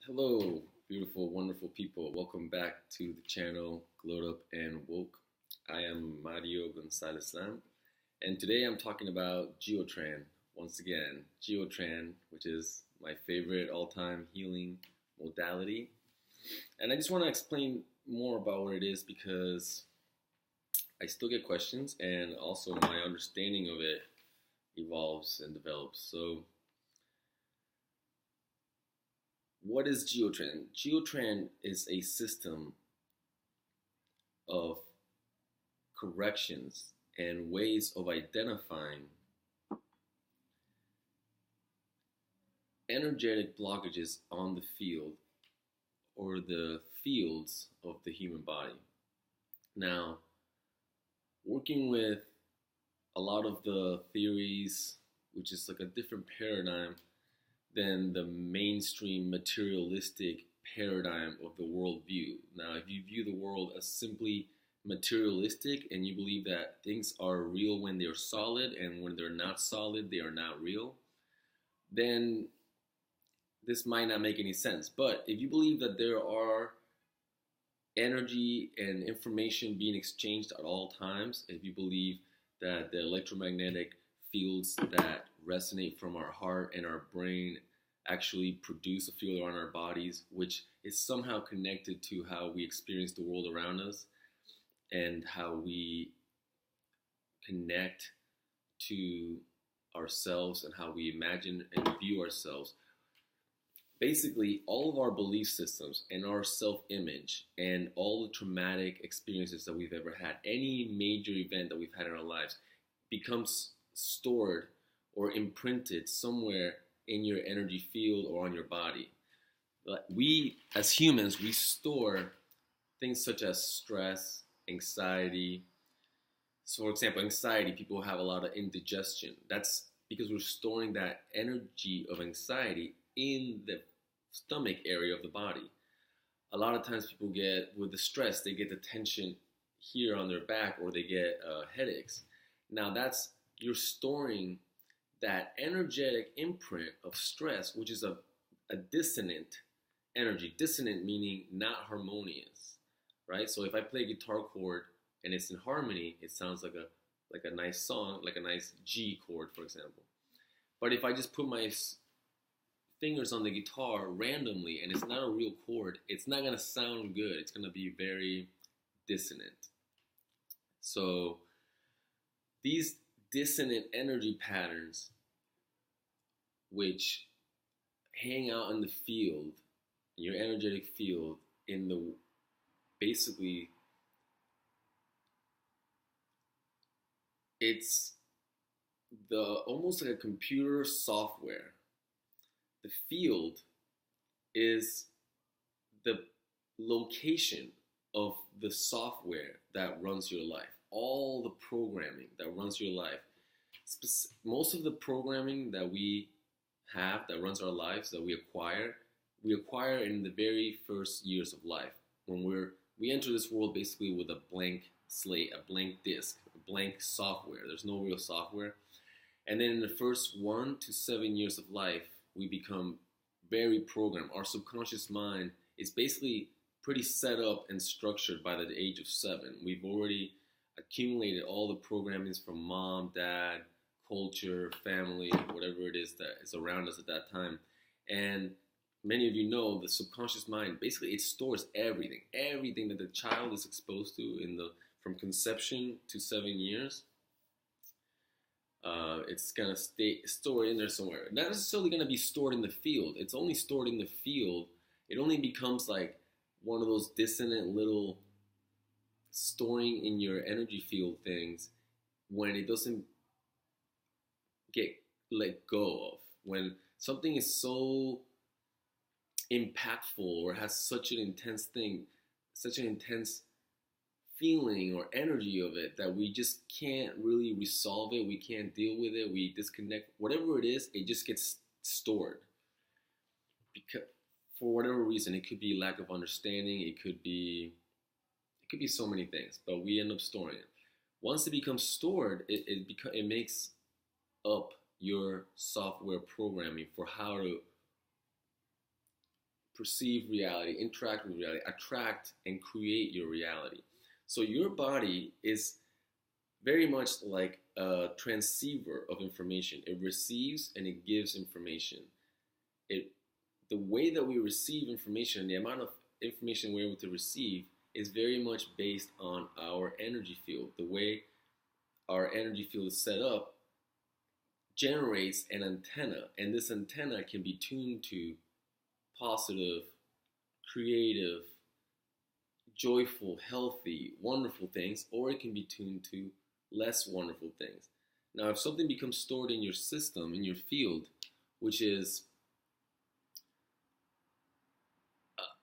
Hello, beautiful, wonderful people. Welcome back to the channel Glowed Up and Woke. I am Mario Gonzalez Lam, and today I'm talking about Geotran. Once again, Geotran, which is my favorite all-time healing modality. And I just want to explain more about what it is because I still get questions, and also my understanding of it evolves and develops. So, what is Geotran? Geotran is a system of corrections and ways of identifying energetic blockages on the field or the fields of the human body. Now, working with a lot of the theories, which is like a different paradigm than the mainstream materialistic paradigm of the worldview. Now, if you view the world as simply materialistic and you believe that things are real when they're solid and when they're not solid, they are not real, then this might not make any sense. But if you believe that there are energy and information being exchanged at all times, if you believe that the electromagnetic fields that resonate from our heart and our brain actually produce a field around our bodies, which is somehow connected to how we experience the world around us and how we connect to ourselves and how we imagine and view ourselves. Basically, all of our belief systems and our self-image and all the traumatic experiences that we've ever had, any major event that we've had in our lives, becomes stored or imprinted somewhere in your energy field or on your body. But we, as humans, we store things such as stress, anxiety. So, for example, anxiety, people have a lot of indigestion. That's because we're storing that energy of anxiety in the stomach area of the body. A lot of times people get, with the stress, they get the tension here on their back or they get headaches. Now that's, you're storing that energetic imprint of stress, which is a dissonant energy. Dissonant meaning not harmonious, right? So if I play a guitar chord and it's in harmony, it sounds like a nice song, like a nice G chord, for example. But if I just put my fingers on the guitar randomly and it's not a real chord, it's not going to sound good. It's going to be very dissonant. So these dissonant energy patterns which hang out in the field, your energetic field, in the basically it's the almost like a computer software. The field is the location of the software that runs your life. All the programming that runs your life. Most of the programming that we have that runs our lives, that we acquire in the very first years of life. When we enter this world basically with a blank slate, a blank disk, a blank software. There's no real software. And then in the first 1 to 7 years of life, we become very programmed. Our subconscious mind is basically pretty set up and structured by the age of 7. We've already accumulated all the programmings from mom, dad, culture, family, whatever it is that is around us at that time. And many of you know the subconscious mind, basically it stores everything that the child is exposed to from conception to 7 years. It's gonna stay stored in there somewhere. Not necessarily gonna be stored in the field. It's only stored in the field. It only becomes like one of those dissonant little storing in your energy field things when it doesn't get let go of. When something is so impactful or has such an intense thing, such an intense feeling or energy of it that we just can't really resolve it, we can't deal with it, we disconnect, whatever it is, it just gets stored. Because for whatever reason, it could be lack of understanding, it could be so many things, but we end up storing it. Once it becomes stored, it makes up your software programming for how to perceive reality, interact with reality, attract and create your reality. So your body is very much like a transceiver of information. It receives and it gives information. The way that we receive information, the amount of information we're able to receive, is very much based on our energy field. The way our energy field is set up generates an antenna, and this antenna can be tuned to positive, creative, joyful, healthy, wonderful things, or it can be tuned to less wonderful things. Now, if something becomes stored in your system, in your field, which is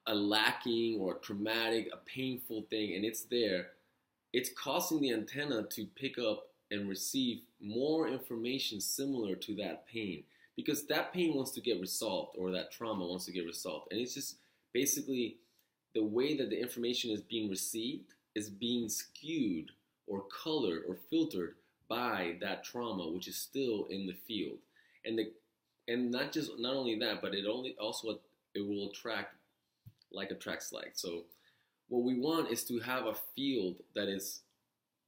a lacking or a traumatic, a painful thing, and it's there, it's causing the antenna to pick up and receive more information similar to that pain, because that pain wants to get resolved, or that trauma wants to get resolved. And it's just basically the way that the information is being received is being skewed or colored or filtered by that trauma, which is still in the field. And not only that, but it will attract like attracts like. So what we want is to have a field that is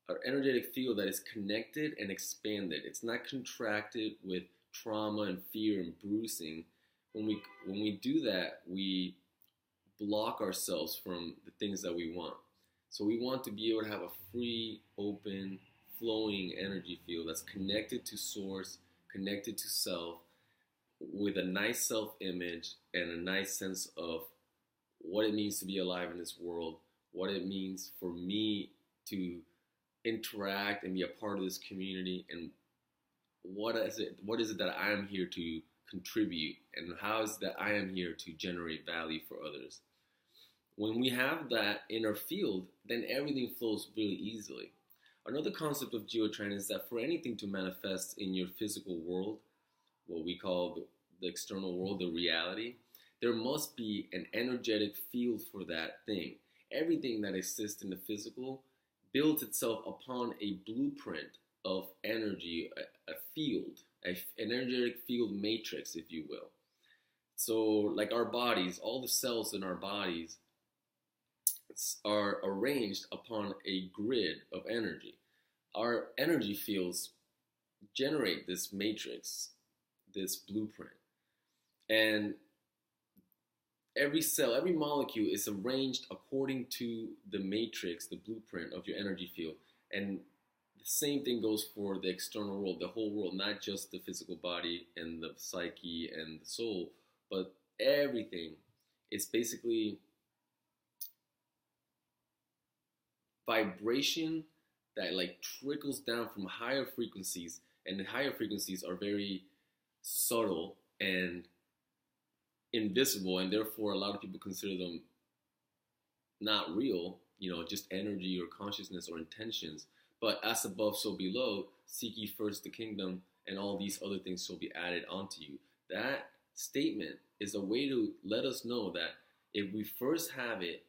an energetic field that is connected and expanded. It's not contracted with trauma and fear and bruising. When we do that, we block ourselves from the things that we want. So we want to be able to have a free, open, flowing energy field that's connected to source, connected to self, with a nice self-image and a nice sense of what it means to be alive in this world, what it means for me to interact and be a part of this community, and what is it that I am here to contribute, and how is that I am here to generate value for others. When we have that in our field, then everything flows really easily. Another concept of Geotran is that for anything to manifest in your physical world, what we call the external world, the reality, there must be an energetic field for that thing. Everything that exists in the physical builds itself upon a blueprint of energy, a field, an energetic field matrix, if you will. So like our bodies, all the cells in our bodies are arranged upon a grid of energy. Our energy fields generate this matrix, this blueprint. And every cell, every molecule is arranged according to the matrix, the blueprint of your energy field. And the same thing goes for the external world, the whole world, not just the physical body and the psyche and the soul, but everything. It's basically vibration that like trickles down from higher frequencies, and the higher frequencies are very subtle and invisible, and therefore a lot of people consider them not real, just energy or consciousness or intentions. But as above, so below, seek ye first the kingdom, and all these other things shall be added onto you. That statement is a way to let us know that if we first have it,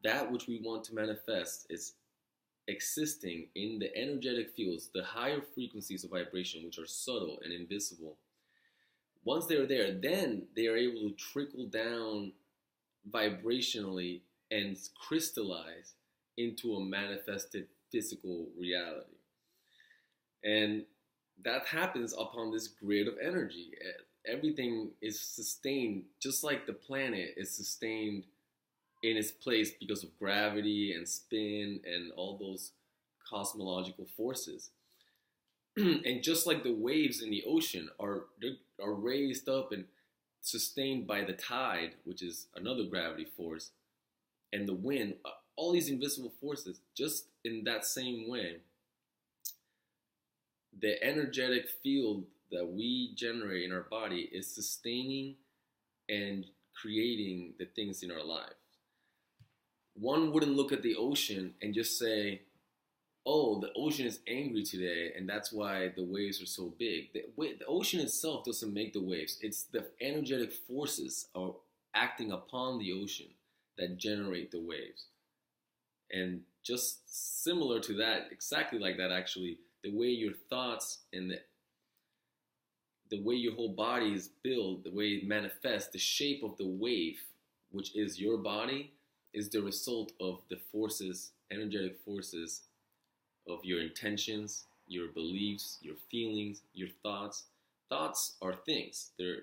that which we want to manifest is existing in the energetic fields, the higher frequencies of vibration, which are subtle and invisible. Once they're there, then they are able to trickle down vibrationally and crystallize into a manifested physical reality. And that happens upon this grid of energy. Everything is sustained, just like the planet is sustained in its place because of gravity and spin and all those cosmological forces. And just like the waves in the ocean are raised up and sustained by the tide, which is another gravity force, and the wind, all these invisible forces, just in that same way, the energetic field that we generate in our body is sustaining and creating the things in our lives. One wouldn't look at the ocean and just say, oh, the ocean is angry today, and that's why the waves are so big. The ocean itself doesn't make the waves. It's the energetic forces are acting upon the ocean that generate the waves. And just similar to that, exactly like that actually, the way your thoughts and the way your whole body is built, the way it manifests, the shape of the wave, which is your body, is the result of the forces, energetic forces of your intentions, your beliefs, your feelings, your thoughts. Thoughts are things. They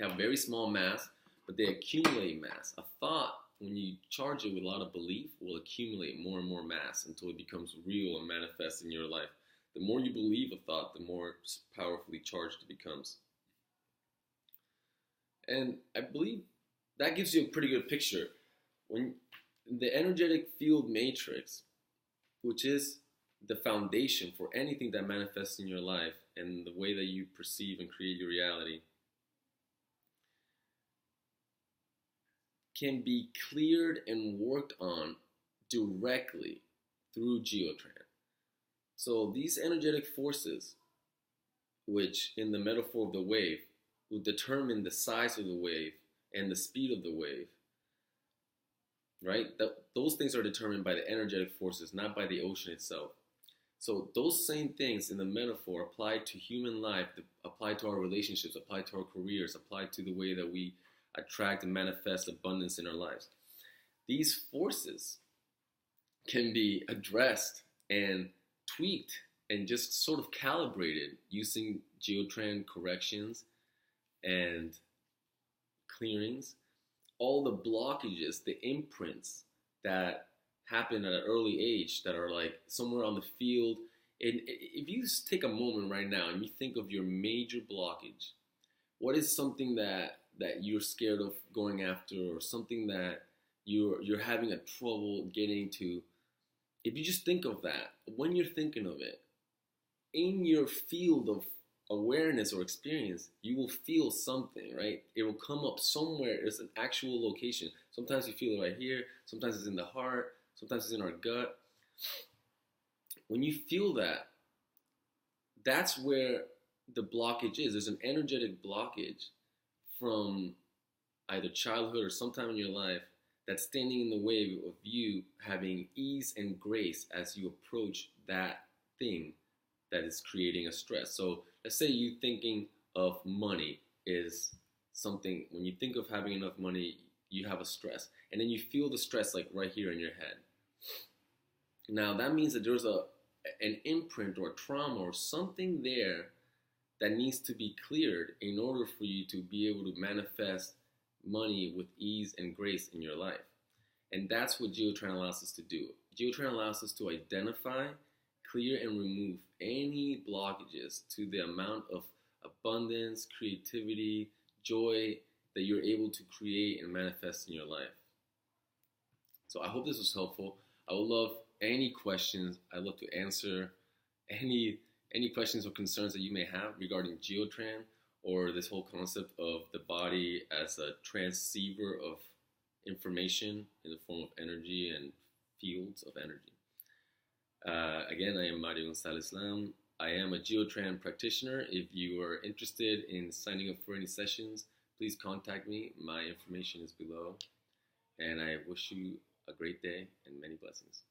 have very small mass, but they accumulate mass. A thought, when you charge it with a lot of belief, will accumulate more and more mass until it becomes real and manifests in your life. The more you believe a thought, the more powerfully charged it becomes. And I believe that gives you a pretty good picture. When the energetic field matrix, which is the foundation for anything that manifests in your life and the way that you perceive and create your reality, can be cleared and worked on directly through Geotran. So these energetic forces, which in the metaphor of the wave, will determine the size of the wave and the speed of the wave, right? Those things are determined by the energetic forces, not by the ocean itself. So those same things in the metaphor apply to human life, apply to our relationships, apply to our careers, apply to the way that we attract and manifest abundance in our lives. These forces can be addressed and tweaked and just sort of calibrated using Geotran corrections and clearings. All the blockages, the imprints that happen at an early age that are like somewhere on the field. And if you just take a moment right now and you think of your major blockage, what is something that you're scared of going after, or something that you're having a trouble getting to? If you just think of that, when you're thinking of it, in your field of awareness or experience, you will feel something, right? It will come up somewhere. It's an actual location. Sometimes you feel it right here. Sometimes it's in the heart. Sometimes it's in our gut. When you feel that, that's where the blockage is. There's an energetic blockage from either childhood or sometime in your life that's standing in the way of you having ease and grace as you approach that thing that is creating a stress. So let's say you thinking of money is something, when you think of having enough money, you have a stress. And then you feel the stress like right here in your head. Now that means that there's an imprint or a trauma or something there that needs to be cleared in order for you to be able to manifest money with ease and grace in your life. And that's what Geotran allows us to do. Geotran allows us to identify, clear, and remove any blockages to the amount of abundance, creativity, joy that you're able to create and manifest in your life. So I hope this was helpful. I would love any questions. I'd love to answer any questions or concerns that you may have regarding Geotran or this whole concept of the body as a transceiver of information in the form of energy and fields of energy. Again, I am Mario Gonzalez Lam. I am a Geotran practitioner. If you are interested in signing up for any sessions, please contact me. My information is below. And I wish you a great day and many blessings.